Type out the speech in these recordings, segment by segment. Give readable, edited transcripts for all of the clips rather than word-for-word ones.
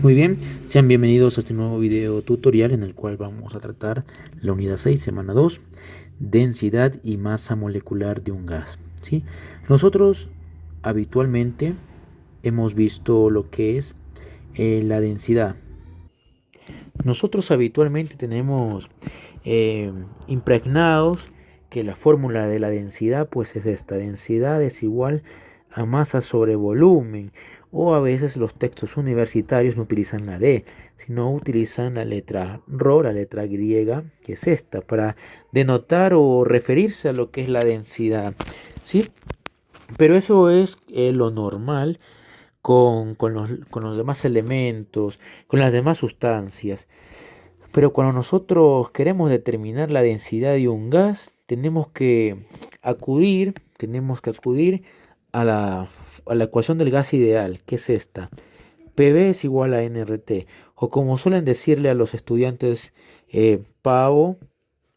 Muy bien, sean bienvenidos a este nuevo video tutorial en el cual vamos a tratar la unidad 6, semana 2, densidad y masa molecular de un gas. ¿Sí? Nosotros habitualmente hemos visto lo que es la densidad. Nosotros habitualmente tenemos eh, impregnados que la fórmula de la densidad pues es esta: densidad es igual a masa sobre volumen. O a veces los textos universitarios no utilizan la D, sino utilizan la letra Rho, la letra griega, que es esta, para denotar o referirse a lo que es la densidad. ¿Sí? Pero eso es lo normal con los demás elementos, con las demás sustancias. Pero cuando nosotros queremos determinar la densidad de un gas, tenemos que acudir a la ecuación del gas ideal, que es esta: PV es igual a nRT, o como suelen decirle a los estudiantes, pavo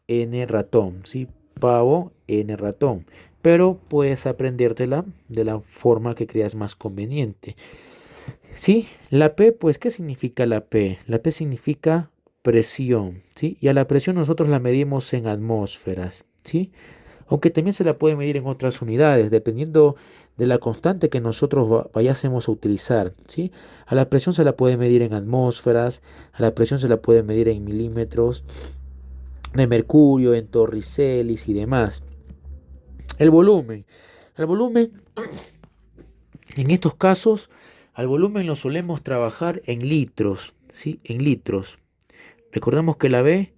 n ratón, ¿sí? Pavo n ratón. Pero puedes aprendértela de la forma que creas más conveniente. Sí, la P, pues, ¿qué significa la P? La P significa presión, ¿sí? Y a la presión nosotros la medimos en atmósferas, ¿sí? Aunque también se la puede medir en otras unidades, dependiendo de la constante que nosotros vayásemos a utilizar, ¿sí? A la presión se la puede medir en atmósferas, a la presión se la puede medir en milímetros de mercurio, en torricelis y demás. El volumen. El volumen, en estos casos, al volumen lo solemos trabajar en litros, ¿sí? En litros. Recordemos que la B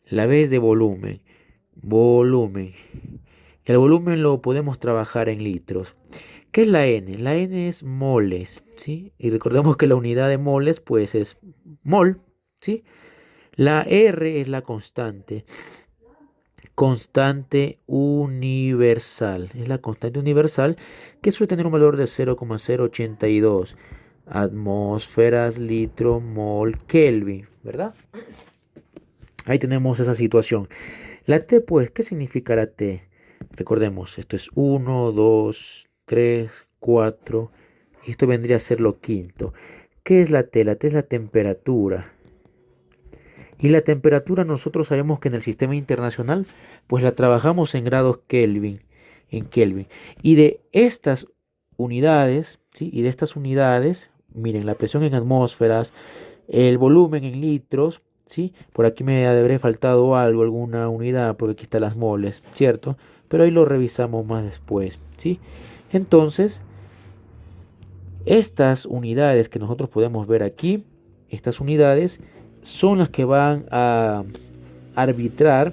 es de volumen. Volumen. El volumen lo podemos trabajar en litros. ¿Qué es la N? La N es moles, ¿sí? Y recordemos que la unidad de moles, pues, es mol, ¿sí? La R es la constante. Constante universal. Es la constante universal que suele tener un valor de 0,082 atmósferas, litro, mol, Kelvin, ¿verdad? Ahí tenemos esa situación. La T, pues, ¿qué significa la T? Recordemos, esto es 1, 2, 3, 4. Y esto vendría a ser lo quinto. ¿Qué es la T? La T es la temperatura. Y la temperatura nosotros sabemos que en el sistema internacional pues la trabajamos en grados Kelvin, en Kelvin. Y de estas unidades, ¿sí? Y de estas unidades, miren, la presión en atmósferas, el volumen en litros, ¿sí? Por aquí me habré faltado algo, alguna unidad, porque aquí están las moles, ¿cierto? Pero ahí lo revisamos más después, ¿sí? Entonces, estas unidades que nosotros podemos ver aquí, estas unidades son las que van a arbitrar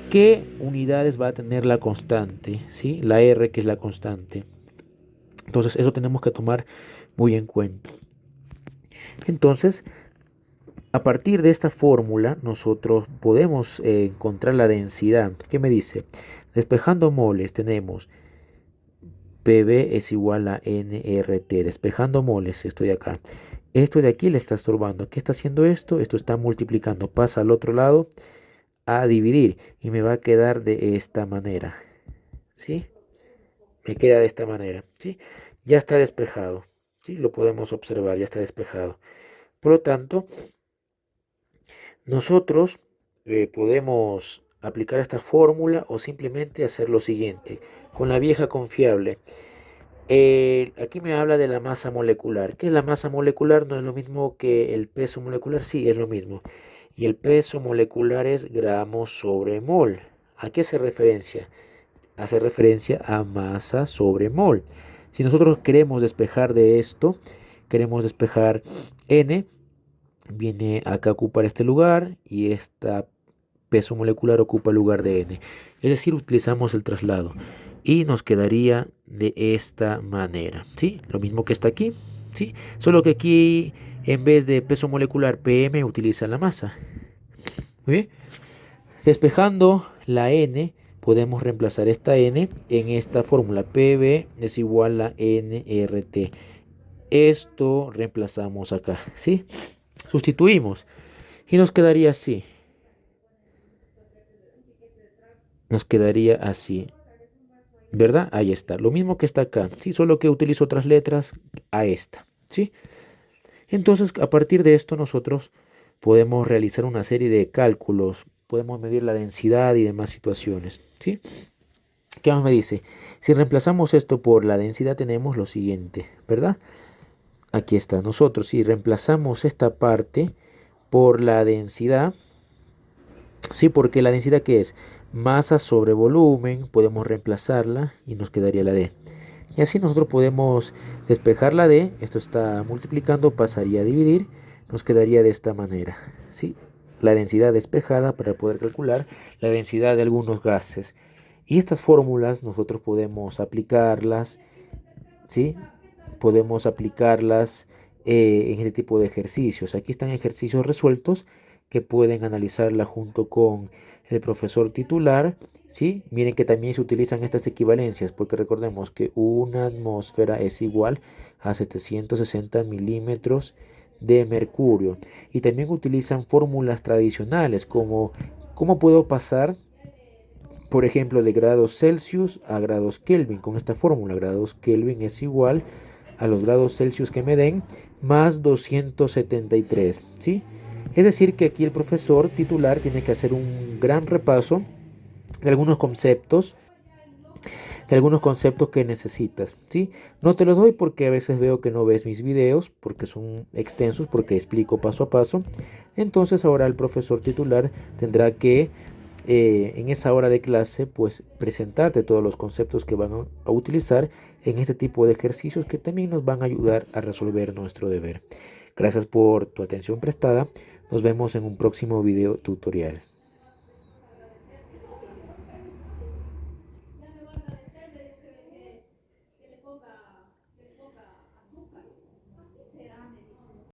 qué unidades va a tener la constante, ¿sí? La R, que es la constante. Entonces eso tenemos que tomar muy en cuenta. Entonces, a partir de esta fórmula nosotros podemos encontrar la densidad. ¿Qué me dice? Despejando moles tenemos PV es igual a nRT. Despejando moles, estoy acá. Esto de aquí le está estorbando. ¿Qué está haciendo esto? Esto está multiplicando. Pasa al otro lado a dividir. Y me va a quedar de esta manera. ¿Sí? Me queda de esta manera. ¿Sí? Ya está despejado. ¿Sí? Lo podemos observar. Ya está despejado. Por lo tanto, nosotros podemos aplicar esta fórmula o simplemente hacer lo siguiente. Con la vieja confiable. Aquí me habla de la masa molecular. ¿Qué es la masa molecular? No es lo mismo que el peso molecular. Sí, es lo mismo. Y el peso molecular es gramos sobre mol. ¿A qué hace referencia? Hace referencia a masa sobre mol. Si nosotros queremos despejar de esto, queremos despejar N, viene acá a ocupar este lugar y esta peso molecular ocupa el lugar de N. Es decir, utilizamos el traslado y nos quedaría de esta manera, ¿sí? Lo mismo que está aquí, ¿sí? Solo que aquí en vez de peso molecular PM utiliza la masa. Muy bien. Despejando la N, podemos reemplazar esta N en esta fórmula. PV es igual a nRT. Esto reemplazamos acá, ¿sí? Sustituimos y nos quedaría así. Nos quedaría así, ¿verdad? Ahí está. Lo mismo que está acá, ¿sí? Solo que utilizo otras letras a esta, ¿sí? Entonces, a partir de esto nosotros podemos realizar una serie de cálculos, podemos medir la densidad y demás situaciones, ¿sí? ¿Qué más me dice? Si reemplazamos esto por la densidad tenemos lo siguiente, ¿verdad? Aquí está nosotros. Si reemplazamos esta parte por la densidad, sí, porque la densidad que es masa sobre volumen, podemos reemplazarla y nos quedaría la D. Y así nosotros podemos despejar la D, esto está multiplicando, pasaría a dividir, nos quedaría de esta manera, ¿sí? La densidad despejada para poder calcular la densidad de algunos gases. Y estas fórmulas nosotros podemos aplicarlas, ¿sí? Podemos aplicarlas en este tipo de ejercicios. Aquí están ejercicios resueltos que pueden analizarla junto con el profesor titular, ¿sí? Miren que también se utilizan estas equivalencias porque recordemos que una atmósfera es igual a 760 milímetros de mercurio. Y también utilizan fórmulas tradicionales como cómo puedo pasar, por ejemplo, de grados Celsius a grados Kelvin. Con esta fórmula, grados Kelvin es igual a los grados Celsius que me den más 273, ¿sí? Es decir, que aquí el profesor titular tiene que hacer un gran repaso de algunos conceptos que necesitas, ¿sí? No te los doy porque a veces veo que no ves mis videos, porque son extensos, porque explico paso a paso. Entonces ahora el profesor titular tendrá que en esa hora de clase, pues presentarte todos los conceptos que van a utilizar en este tipo de ejercicios que también nos van a ayudar a resolver nuestro deber. Gracias por tu atención prestada. Nos vemos en un próximo video tutorial.